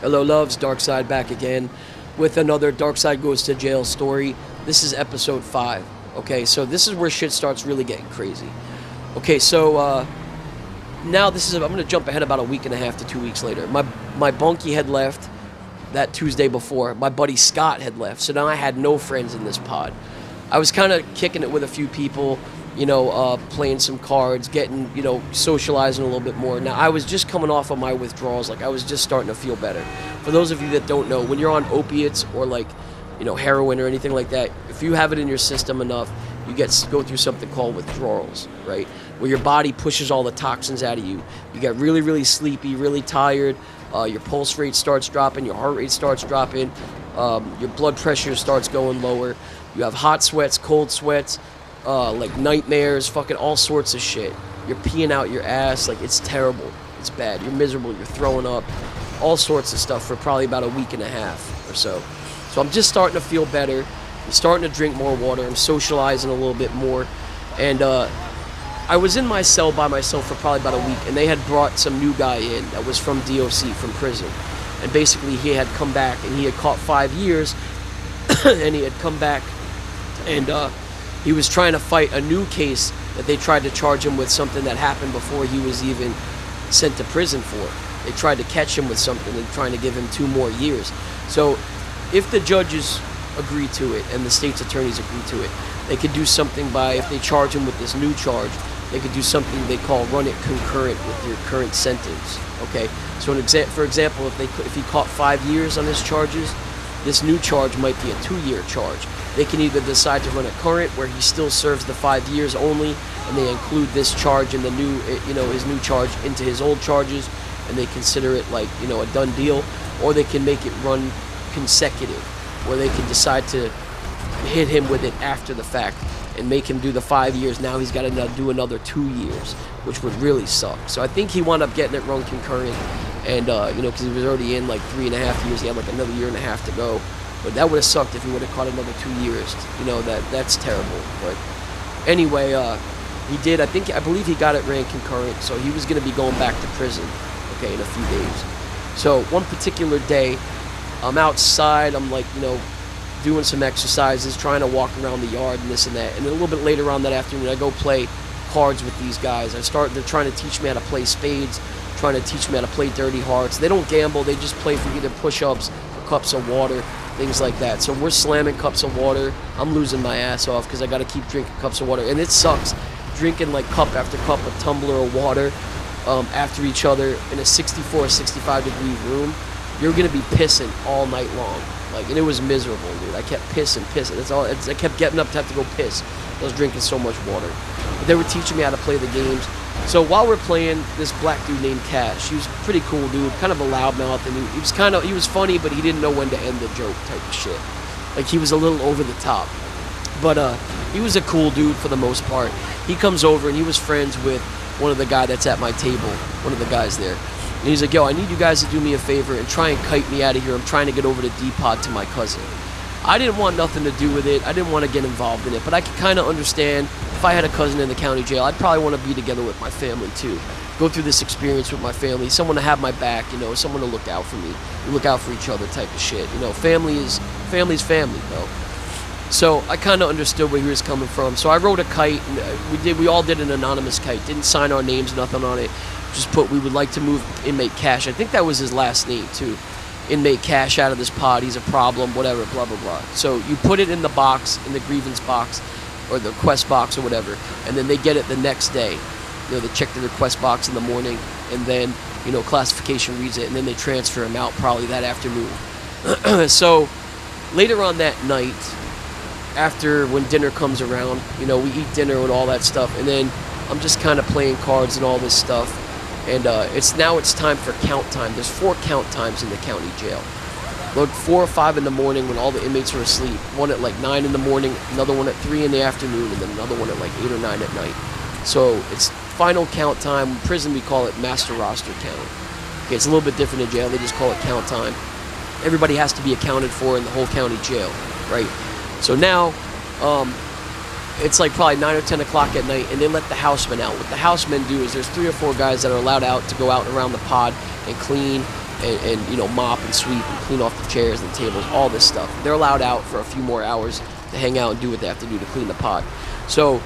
Hello, loves. Dark Side back again with another Dark Side Goes to Jail story. This is episode 5. Okay, so this is where shit starts really getting crazy. Okay, so now I'm going to jump ahead about a week and a half to 2 weeks later. My bunkie had left that Tuesday before. My buddy Scott had left, so now I had no friends in this pod. I was kind of kicking it with a few people, playing some cards, getting, socializing a little bit more. Now, I was just coming off of my withdrawals. Like, I was just starting to feel better. For those of you that don't know, when you're on opiates or, heroin or anything like that, if you have it in your system enough, you go through something called withdrawals, right? Where your body pushes all the toxins out of you. You get really, really sleepy, really tired. Your pulse rate starts dropping. Your heart rate starts dropping. Your blood pressure starts going lower. You have hot sweats, cold sweats, nightmares, fucking all sorts of shit. You're peeing out your ass. It's terrible. It's bad. You're miserable. You're throwing up. All sorts of stuff for probably about a week and a half or so. So I'm just starting to feel better. I'm starting to drink more water. I'm socializing a little bit more. And I was in my cell by myself for probably about a week, and they had brought some new guy in that was from DOC, from prison. And basically he had come back, and he had caught 5 years, and he had come back, and he was trying to fight a new case that they tried to charge him with something that happened before he was even sent to prison for. They tried to catch him with something and trying to give him 2 more years. So if the judges agree to it and the state's attorneys agree to it, they could do something by, if they charge him with this new charge, they could do something they call run it concurrent with your current sentence. Okay, so for example, if he caught 5 years on his charges, this new charge might be a 2-year charge. They can either decide to run it current, where he still serves the 5 years only, and they include this charge in the new, his new charge into his old charges, and they consider it a done deal, or they can make it run consecutive, where they can decide to hit him with it after the fact and make him do the 5 years. Now he's got to do another 2 years, which would really suck. So I think he wound up getting it run concurrent, and because he was already in 3.5 years, he had another year and a half to go. But that would have sucked if he would have caught another 2 years. That's terrible. But anyway, he did. I believe he got it ran concurrent, so he was going to be going back to prison, okay, in a few days. So one particular day, I'm outside. I'm doing some exercises, trying to walk around the yard and this and that. And then a little bit later on that afternoon, I go play cards with these guys. They're trying to teach me how to play spades, trying to teach me how to play dirty hearts. They don't gamble. They just play for either push-ups or cups of water, things like that. So we're slamming cups of water. I'm losing my ass off because I got to keep drinking cups of water. And it sucks drinking cup after cup, a tumbler of water after each other in a 64, 65 degree room. You're going to be pissing all night long. And it was miserable, dude. I kept pissing. That's all. I kept getting up to have to go piss. I was drinking so much water. But they were teaching me how to play the games. So while we're playing, this black dude named Cash, he was a pretty cool dude, kind of a loudmouth, and he was funny, but he didn't know when to end the joke type of shit. He was a little over the top. But he was a cool dude for the most part. He comes over, and he was friends with one of the guy that's at my table, one of the guys there. And he's like, yo, I need you guys to do me a favor and try and kite me out of here. I'm trying to get over to D-Pod to my cousin. I didn't want nothing to do with it. I didn't want to get involved in it. But I could kind of understand, if I had a cousin in the county jail, I'd probably want to be together with my family too. Go through this experience with my family. Someone to have my back, someone to look out for me. Look out for each other type of shit. Family's family, though. So I kind of understood where he was coming from. So I wrote a kite, and we all did an anonymous kite. Didn't sign our names, nothing on it. Just put, we would like to move inmate Cash. I think that was his last name too. Inmate Cash out of this pod. He's a problem, whatever, blah, blah, blah. So you put it in the box, in the grievance box, or the request box or whatever, and then they get it the next day. They check the request box in the morning, and then, classification reads it, and then they transfer him out probably that afternoon. So later on that night, after when dinner comes around, we eat dinner and all that stuff, and then I'm just kind of playing cards and all this stuff. And it's time for count time. There's 4 count times in the county jail. 4 or 5 in the morning when all the inmates are asleep. One at 9 in the morning, another one at 3 in the afternoon, and then another one at 8 or 9 at night. So it's final count time. In prison we call it master roster count. Okay, it's a little bit different in jail. They just call it count time. Everybody has to be accounted for in the whole county jail, right? So now it's probably 9 or 10 o'clock at night, and they let the housemen out. What the housemen do is there's 3 or 4 guys that are allowed out to go out around the pod and clean, and you know, mop and sweep and clean off the chairs and tables, all this stuff. They're allowed out for a few more hours to hang out and do what they have to do to clean the pod. So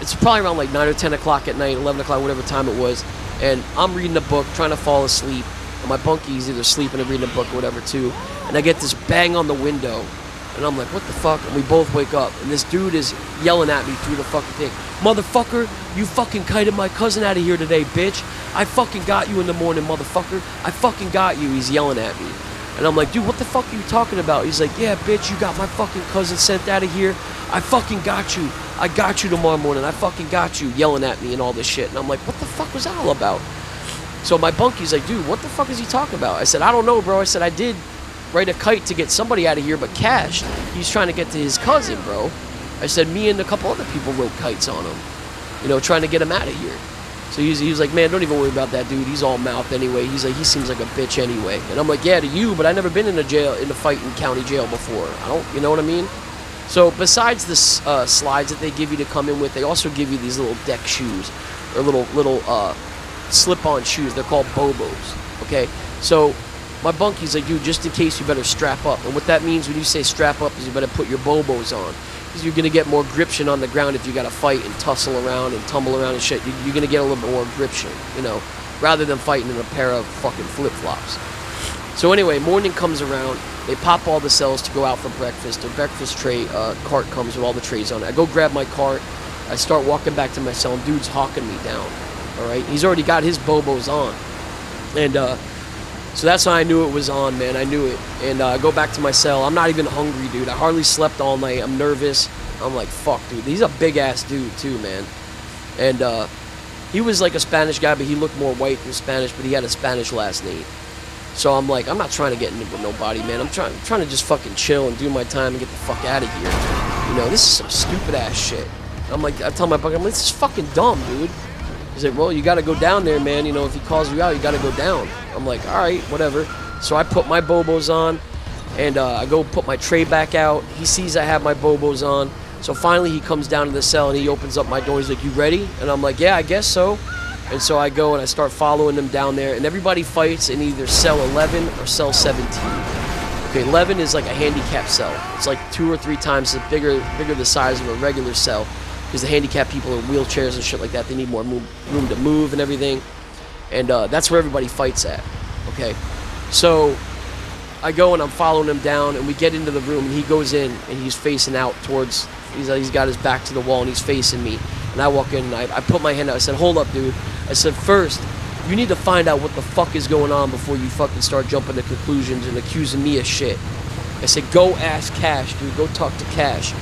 it's probably around like 9 or 10 o'clock at night, 11 o'clock, whatever time it was, and I'm reading a book, trying to fall asleep, and my bunkie's either sleeping or reading a book or whatever too, and I get this bang on the window, and I'm like, what the fuck? And we both wake up, and this dude is yelling at me through the fucking thing. Motherfucker, you fucking kited my cousin out of here today, bitch. I fucking got you in the morning, motherfucker. I fucking got you. He's yelling at me. And I'm like, dude, what the fuck are you talking about? He's like, yeah, bitch, you got my fucking cousin sent out of here. I fucking got you. I got you tomorrow morning. I fucking got you, yelling at me and all this shit. And I'm like, what the fuck was that all about? So my bunkie's like, dude, what the fuck is he talking about? I said, I don't know, bro. I said, I did write a kite to get somebody out of here, but Cash, he's trying to get to his cousin, bro. I said, me and a couple other people wrote kites on him, you know, trying to get him out of here. So he was like, man, don't even worry about that dude. He's all mouth anyway. He's like, he seems like a bitch anyway. And I'm like, yeah, to you, but I never been in a fight in county jail before. I don't, you know what I mean? So besides the slides that they give you to come in with, they also give you these little deck shoes or little slip-on shoes. They're called Bobos. Okay, so my bunkie's like, dude, just in case, you better strap up. And what that means when you say strap up is you better put your Bobos on. Because you're going to get more gription on the ground if you got to fight and tussle around and tumble around and shit. You're going to get a little bit more gription, you know, rather than fighting in a pair of fucking flip-flops. So anyway, morning comes around. They pop all the cells to go out for breakfast. The breakfast tray cart comes with all the trays on it. I go grab my cart. I start walking back to my cell, and dude's hawking me down. All right? He's already got his Bobos on. And so that's how I knew it was on, man. I knew it. And I go back to my cell. I'm not even hungry, dude. I hardly slept all night. I'm nervous. I'm like, fuck, dude. He's a big-ass dude, too, man. And he was like a Spanish guy, but he looked more white than Spanish, but he had a Spanish last name. So I'm like, I'm not trying to get into with nobody, man. I'm trying to just fucking chill and do my time and get the fuck out of here. You know, this is some stupid-ass shit. I'm like, I tell my buddy, I'm like, this is fucking dumb, dude. He's like, well, you got to go down there, man. You know, if he calls you out, you got to go down. I'm like, all right, whatever. So I put my Bobos on, and I go put my tray back out. He sees I have my Bobos on. So finally he comes down to the cell, and he opens up my door. He's like, you ready? And I'm like, yeah, I guess so. And so I go and I start following them down there, and everybody fights in either cell 11 or cell 17. Okay, 11 is like a handicap cell. It's like 2 or 3 times bigger the size of a regular cell, because the handicapped people are in wheelchairs and shit like that. They need more room to move and everything. And that's where everybody fights at. Okay, so I go and I'm following him down, and we get into the room, and he goes in, and he's facing out towards, he's got his back to the wall, and he's facing me. And I walk in, and I put my hand out. I said, hold up, dude. I said, first, you need to find out what the fuck is going on before you fucking start jumping to conclusions and accusing me of shit. I said, go ask Cash, dude. Go talk to Cash.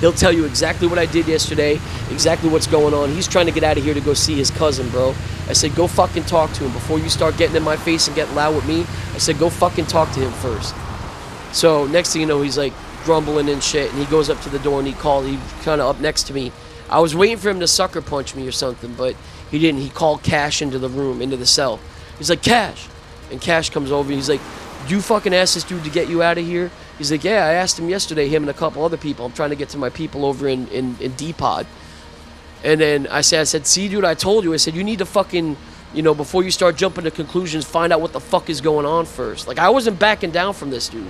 He'll tell you exactly what I did yesterday, exactly what's going on. He's trying to get out of here to go see his cousin, bro. I said, go fucking talk to him before you start getting in my face and getting loud with me. I said, go fucking talk to him first. So next thing you know, he's like grumbling and shit, and he goes up to the door, and he kind of up next to me. I was waiting for him to sucker punch me or something, but he didn't. He called Cash into the room, into the cell. He's like, Cash. And Cash comes over, and he's like, you fucking asked this dude to get you out of here? He's like, yeah, I asked him yesterday, him and a couple other people. I'm trying to get to my people over in D-Pod. And then I said, see, dude, I told you. I said, you need to fucking, you know, before you start jumping to conclusions, find out what the fuck is going on first. Like, I wasn't backing down from this dude.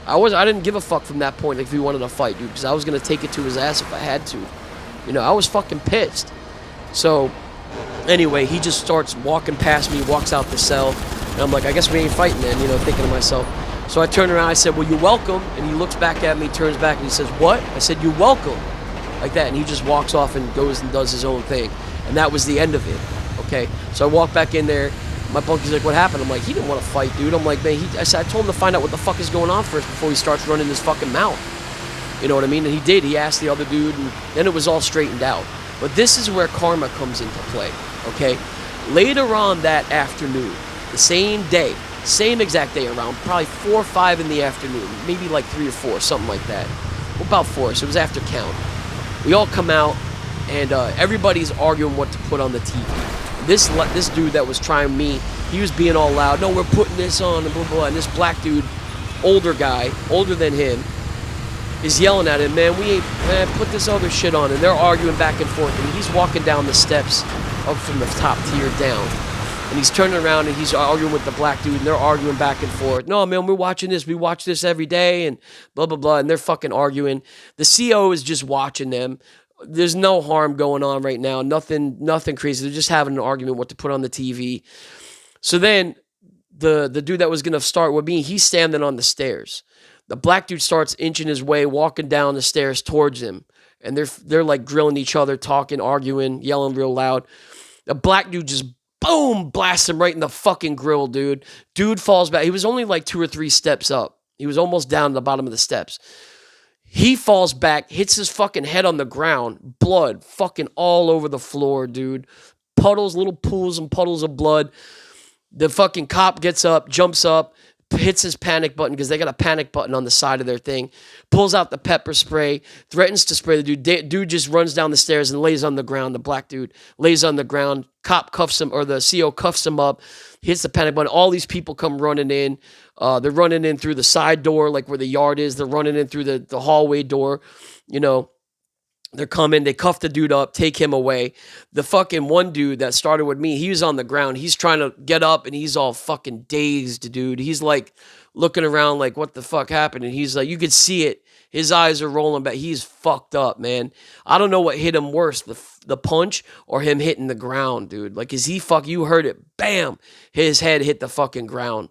I didn't give a fuck from that point if he wanted to fight, dude, because I was going to take it to his ass if I had to. You know, I was fucking pissed. So, anyway, he just starts walking past me, walks out the cell, and I'm like, I guess we ain't fighting then, you know, thinking to myself. So I turn around, I said, well, you're welcome, and he looks back at me, turns back, and he says, what? I said, you're welcome, like that, and he just walks off and goes and does his own thing, and that was the end of it, okay? So I walk back in there, my bunkie's like, what happened? I'm like, he didn't want to fight, dude. I'm like, man, I said, I told him to find out what the fuck is going on first before he starts running his fucking mouth. You know what I mean? And he did. He asked the other dude, and then it was all straightened out. But this is where karma comes into play, okay? Later on that afternoon, the same day, same exact day, around probably 4 or 5 in the afternoon, maybe like 3 or 4, something like that. Well, about 4, so it was after count. We all come out, and everybody's arguing what to put on the TV. This dude that was trying me, he was being all loud, no, we're putting this on, and blah, blah, blah. And this black dude, older guy, older than him, is yelling at him, man, put this other shit on. And they're arguing back and forth, and he's walking down the steps up from the top tier down. And he's turning around and he's arguing with the black dude, and they're arguing back and forth. No, man, we're watching this. We watch this every day, and blah, blah, blah. And they're fucking arguing. The CO is just watching them. There's no harm going on right now. Nothing crazy. They're just having an argument what to put on the TV. So then the dude that was going to start with me, he's standing on the stairs. The black dude starts inching his way, walking down the stairs towards him. And they're like grilling each other, talking, arguing, yelling real loud. The black dude just boom, blasts him right in the fucking grill, dude. Dude falls back. He was only like 2 or 3 steps up. He was almost down to the bottom of the steps. He falls back, hits his fucking head on the ground. Blood fucking all over the floor, dude. Puddles, little pools and puddles of blood. The fucking cop gets up, jumps up, hits his panic button because they got a panic button on the side of their thing, pulls out the pepper spray, threatens to spray the dude. Dude just runs down the stairs and lays on the ground. The black dude lays on the ground. Cop cuffs him, or the CO cuffs him up, hits the panic button. All these people come running in. They're running in through the side door, like where the yard is. They're running in through the hallway door, you know. They're coming, they cuff the dude up, take him away. The fucking one dude that started with me, he was on the ground. He's trying to get up and he's all fucking dazed, dude. He's like looking around like, what the fuck happened? And he's like, you could see it. His eyes are rolling back. He's fucked up, man. I don't know what hit him worse, the punch or him hitting the ground, dude. Like, is he you heard it, bam, his head hit the fucking ground.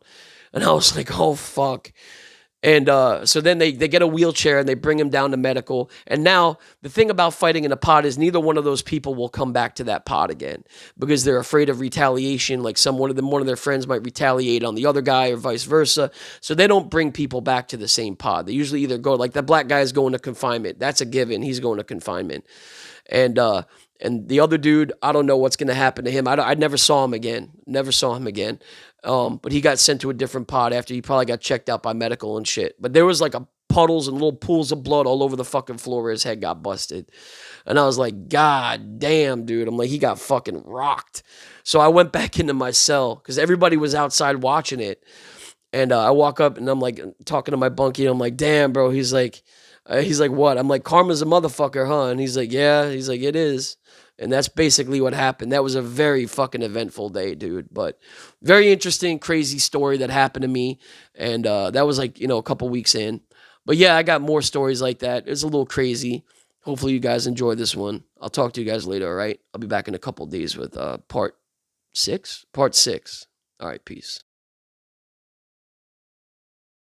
And I was like, oh, fuck. And so then they get a wheelchair and they bring him down to medical. And now the thing about fighting in a pod is neither one of those people will come back to that pod again because they're afraid of retaliation. Like one of their friends might retaliate on the other guy or vice versa. So they don't bring people back to the same pod. They usually either go, like the black guy is going to confinement. That's a given. He's going to confinement. And the other dude, I don't know what's going to happen to him. I never saw him again. But he got sent to a different pod after he probably got checked out by medical and shit. But there was like puddles and little pools of blood all over the fucking floor where his head got busted. And I was like, God damn, dude. I'm like, he got fucking rocked. So I went back into my cell because everybody was outside watching it. And I walk up and I'm like talking to my bunkie. And I'm like, damn, bro. He's like, what? I'm like, karma's a motherfucker, huh? And he's like, yeah. He's like, it is. And that's basically what happened. That was a very fucking eventful day, dude. But very interesting, crazy story that happened to me. And that was like, a couple weeks in. But yeah, I got more stories like that. It's a little crazy. Hopefully you guys enjoy this one. I'll talk to you guys later, all right? I'll be back in a couple days with part 6. All right, peace.